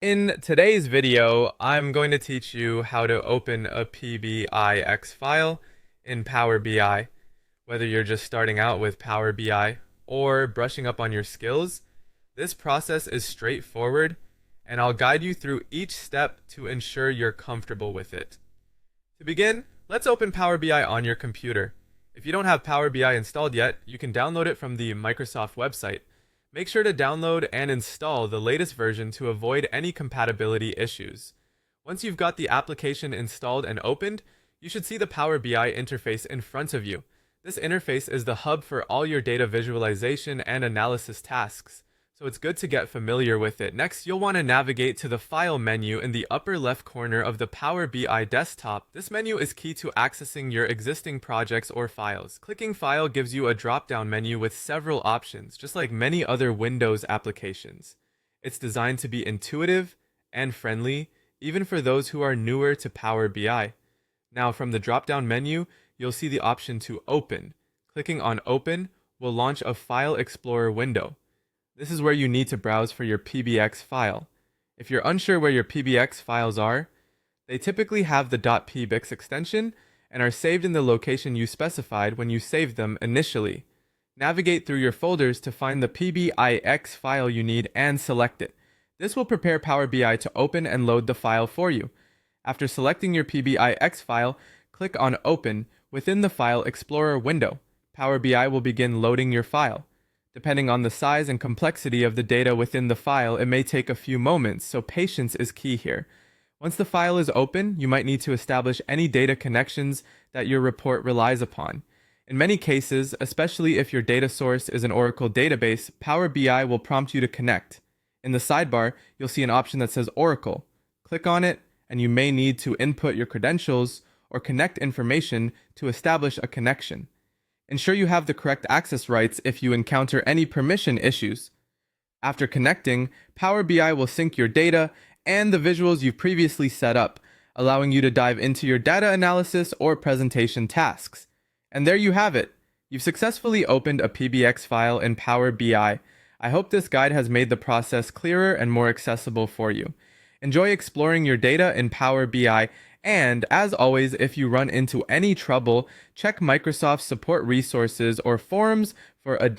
In today's video, I'm going to teach you how to open a PBIX file in Power BI. Whether you're just starting out with Power BI or brushing up on your skills, this process is straightforward, and I'll guide you through each step to ensure you're comfortable with it. To begin, let's open Power BI on your computer. If you don't have Power BI installed yet, you can download it from the Microsoft website. Make sure to download and install the latest version to avoid any compatibility issues. Once you've got the application installed and opened, you should see the Power BI interface in front of you. This interface is the hub for all your data visualization and analysis tasks, so it's good to get familiar with it. Next, you'll want to navigate to the File menu in the upper left corner of the Power BI desktop. This menu is key to accessing your existing projects or files. Clicking File gives you a drop-down menu with several options, just like many other Windows applications. It's designed to be intuitive and friendly, even for those who are newer to Power BI. Now, from the drop-down menu, you'll see the option to Open. Clicking on Open will launch a File Explorer window. This is where you need to browse for your PBX file. If you're unsure where your PBX files are, they typically have the .pbix extension and are saved in the location you specified when you saved them initially. Navigate through your folders to find the PBIX file you need and select it. This will prepare Power BI to open and load the file for you. After selecting your PBIX file, click on Open within the File Explorer window. Power BI will begin loading your file. Depending on the size and complexity of the data within the file, it may take a few moments, so patience is key here. Once the file is open, you might need to establish any data connections that your report relies upon. In many cases, especially if your data source is an Oracle database, Power BI will prompt you to connect. In the sidebar, you'll see an option that says Oracle. Click on it, and you may need to input your credentials or connect information to establish a connection. Ensure you have the correct access rights if you encounter any permission issues. After connecting, Power BI will sync your data and the visuals you've previously set up, allowing you to dive into your data analysis or presentation tasks. And there you have it. You've successfully opened a PBX file in Power BI. I hope this guide has made the process clearer and more accessible for you. Enjoy exploring your data in Power BI, and as always, if you run into any trouble, check Microsoft support resources or forums for additional